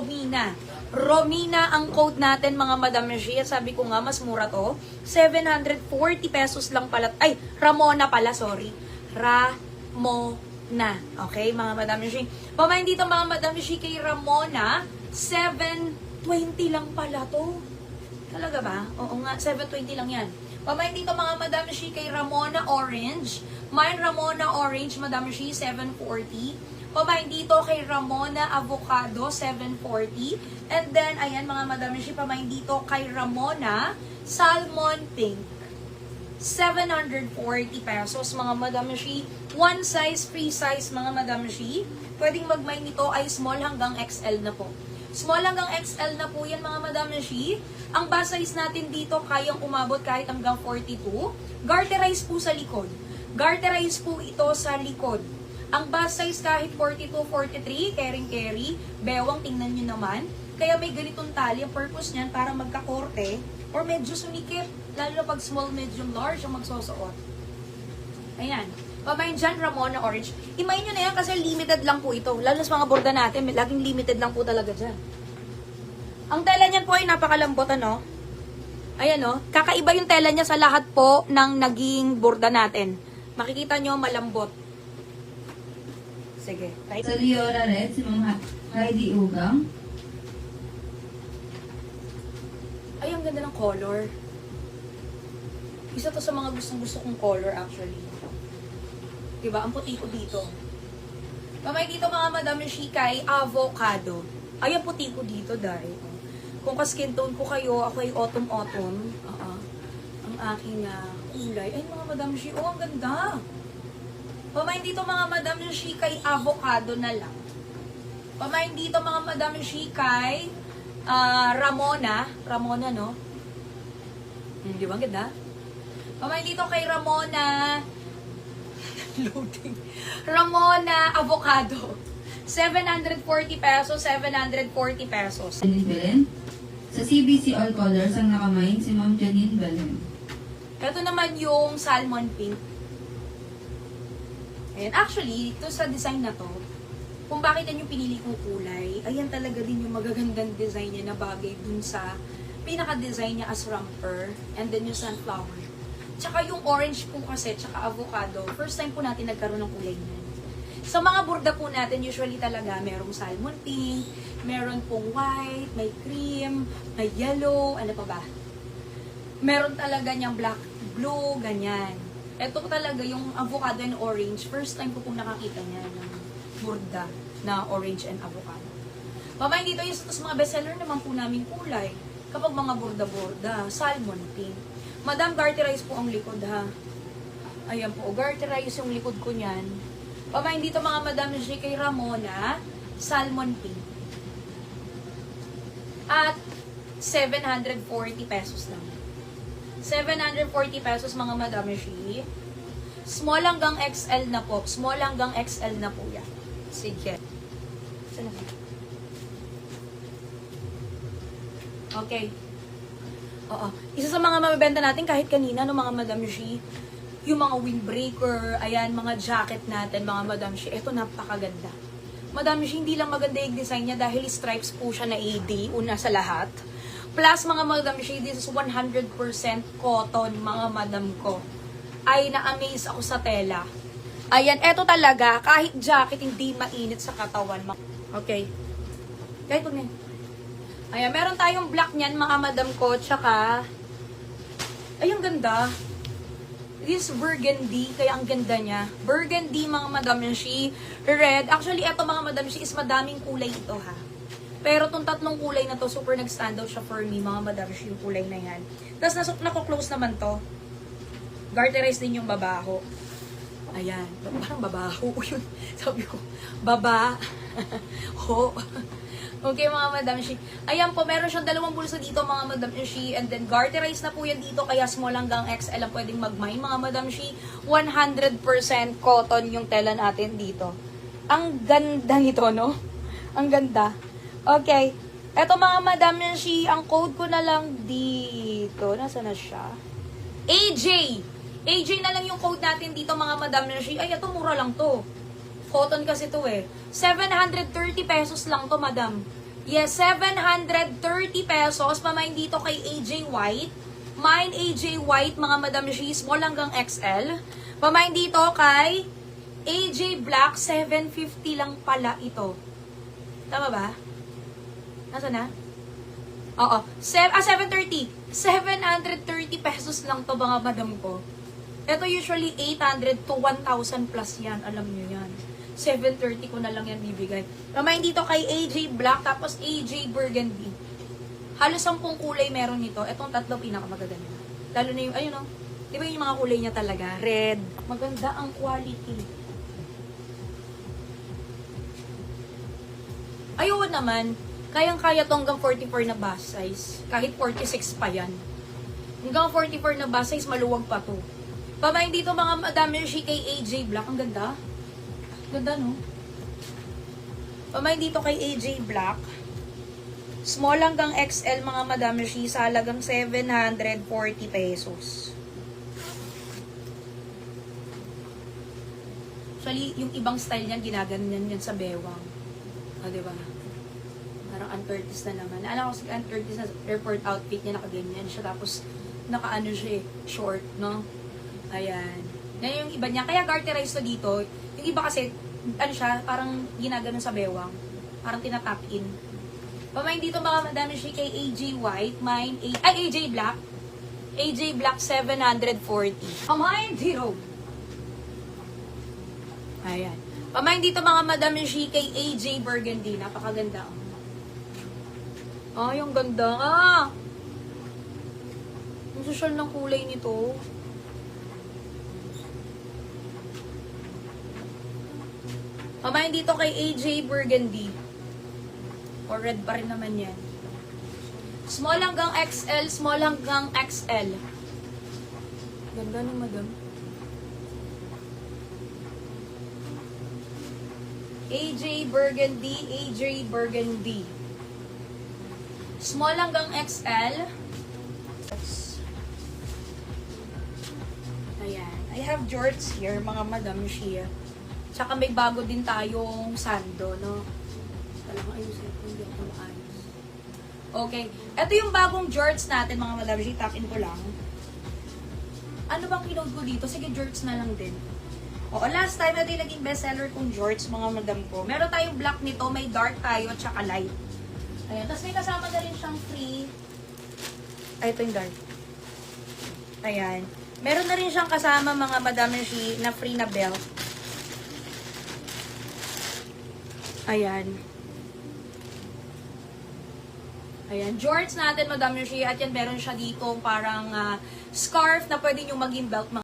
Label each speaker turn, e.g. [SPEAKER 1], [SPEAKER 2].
[SPEAKER 1] Romina. Romina ang code natin mga Madam Shi. At sabi ko nga, mas mura to. 740 pesos lang pala. Ay, Ramona pala, sorry. Ramona. Okay, mga Madam Shi. Pamain dito mga Madam Shi kay Ramona. 720 lang pala to. Talaga ba? Oo nga, 720 lang yan. Pamain dito mga Madam Shi kay Ramona Orange. Mine Ramona Orange, Madam Shi, 740. Pamain dito kay Ramona Avocado, 740. And then, ayan mga Madam Shi, pamain dito kay Ramona Salmon Pink. 740 pesos mga Madam Shi. One size, free size mga Madam Shi. Pwedeng mag-mine nito ay small hanggang XL na po. Small hanggang XL na po yan mga Madam Shi. Ang bus size natin dito kayang umabot kahit hanggang 42. Garterize po sa likod. Garterize po ito sa likod. Ang bus size kahit 42, 43, carry, bewang, tingnan nyo naman. Kaya may ganitong tali. Ang purpose niyan para magkakorte or medyo sumikip. Lalo na pag small, medium, large ang magsusuot. Ayan. Pamain dyan, Ramona Orange. Imayin nyo na yan kasi limited lang po ito. Lalo sa mga borda natin, laging limited lang po talaga dyan. Ang tela niyan po ay napakalambot, ano? Ayan, no? Kakaiba yung tela niya sa lahat po ng naging borda natin. Makikita nyo, malambot. Sige. Right.
[SPEAKER 2] Sa Leora Red, si Ma'am Heidi Ugang.
[SPEAKER 1] Ay, ang ganda ng color. Isa to sa mga gustong-gusto kong color actually. Diba? Ang puti ko dito. Mamay dito mga Madam Shi kay Avocado. Ay, ang puti ko dito dahil. Kung ka-skin tone ko kayo, ako ay autumn-autumn. Ang aking kulay. Ay, mga Madam Shi, oh, ang ganda. Pamain dito mga Madam Shi kay Avocado na lang. Pamain dito mga Madam Shi kay Ramona. Ramona, no? Di ba? Ganda? Pamain dito kay Ramona. Loading. Ramona Avocado. 740 pesos, 740 pesos.
[SPEAKER 2] Janine Belen. Sa CBC All Colors, ang nakamain si Ma'am Janine Belen.
[SPEAKER 1] Ito naman yung salmon pink. Ayan. Actually, ito sa design na to, kung bakit yan yung pinili kong kulay, ayan talaga din yung magagandang design niya na bagay dun sa pinaka-design niya as romper, and then yung sunflower. Tsaka yung orange po kasi, tsaka avocado, first time po natin nagkaroon ng kulay niya. Sa mga borda po natin, usually talaga, merong salmon pink, meron pong white, may cream, may yellow, ano pa ba? Meron talaga niyang black, blue, ganyan. Ito talaga yung avocado and orange. First time ko pong nakakita niya ng burda na orange and avocado. Pamain dito yung sa mga bestseller naman po namin kulay. Kapag mga burda-burda, salmon pink. Madam, garterize po ang likod ha. Ayan po, garterize yung likod ko niyan. Pamain dito mga Madam Shi kay Ramona, salmon pink. At 740 pesos lang. 740 pesos mga Madam Shi. Small hanggang XL na po. Small hanggang XL na po yan. Sige. Saan na? Okay. Oo. Isa sa mga mabibenta natin kahit kanina, no, mga Madam Shi, yung mga windbreaker, ayan, mga jacket natin, mga Madam Shi, ito napakaganda. Madam Shi, hindi lang maganda yung design niya dahil stripes po siya na AD, una sa lahat. Plus, mga Madam Shi, this is 100% cotton, mga Madam ko. Ay, na-amaze ako sa tela. Ayan, eto talaga, kahit jacket, hindi mainit sa katawan. Okay. Kahit pag na. Ayan, meron tayong black niyan, mga Madam ko, tsaka, ay, ang ganda. This burgundy, kaya ang ganda niya. Burgundy, mga Madam Shi. Red. Actually, eto, mga Madam Shi, is madaming kulay ito, ha. Pero itong tatlong kulay na to, super nag-stand out siya for me, mga Madam Shi, yung kulay na yan. Tapos nako-close naman to. Garterize din yung babaho. Ayan. Parang babaho yun. Sabi ko, ho. Okay, mga Madam Shi. Ayan po, meron siyang dalawang bulsa dito, mga Madam Shi. And then, garterize na po yan dito, kaya small hanggang XL ang pwedeng mag-mine, mga Madam Shi. 100% cotton yung tela natin dito. Ang ganda nito, no? Ang ganda. Okay. Eto mga Madam Shi, ang code ko na lang dito. Nasaan na siya? AJ! AJ na lang yung code natin dito mga Madam Shi. Ay, ito mura lang to. Cotton kasi to eh. 730 pesos lang to, Madam. Yes, 730 pesos. Pamain dito kay AJ White. Mine AJ White, mga Madam G, small hanggang XL. Pamain dito kay AJ Black, 750 lang pala ito. Tama ba? Nasaan na? Oo. 730. 730 pesos lang to, mga madam ko. Ito usually 800 to 1,000 plus yan. Alam nyo yan. 730 ko na lang yan bibigay. Ramayin dito kay AJ Black, tapos AJ Burgundy. Halos 10 kulay meron nito. Itong tatlo pinakamagaganda. Lalo na yung, ayun o. Di ba yung mga kulay niya talaga? Red. Maganda ang quality. Ayun naman, kayang-kaya to hanggang 44 na bust size. Kahit 46 pa yan. Hanggang 44 na bust size, maluwag pa to. Pamain dito mga madami yung kay AJ Black. Ang ganda. Ganda, no? Pamain dito kay AJ Black. Small hanggang XL mga madami sa halagang 740 pesos. Actually, yung ibang style niyan, ginaganyan yan sa bewang. O, diba? Parang Ann Curtis na naman. Alam ko si Ann Curtis na airport outfit niya, nakaganyan siya. Tapos, nakaano siya short, no? Ayan. Yan yung iba niya. Kaya garterize to dito. Yung iba kasi, ano siya, parang ginaganon sa bewang. Parang tinatap in. Pamain dito mga madami siya kay AJ White. Mine, AJ Black. AJ Black 740. Pamain dito. Ayan. Pamain dito mga madami siya kay AJ Burgundy. Napakaganda. Ah, yung ganda. Ah! Ang social ng kulay nito. Pamain dito kay AJ Burgundy. Or red pa rin naman yan. Small hanggang XL, small hanggang XL. Ganda ng madam. AJ Burgundy, AJ Burgundy. Small hanggang XL. Ayan. I have jorts here, mga madam Shia. Tsaka may bago din tayong sando, no? Talagang ayusin ko, hindi ako maayos. Okay. Ito yung bagong jorts natin, mga madam Shia. Tap-in ko lang. Ano bang kinode ko dito? Sige, jorts na lang din. Oo, last time na din naging bestseller kong jorts, mga madam ko. Meron tayong black nito, may dark tayo, tsaka light. Ayan. Tapos may kasama na rin siyang free. Ay, ito yung dark. Ayan. Meron na rin siyang kasama, mga madam Shia, na free na belt. Ayan. Ayan. Jorts natin, Madam Yoshi. At yan, meron siya dito parang scarf na pwede nyo maging belt.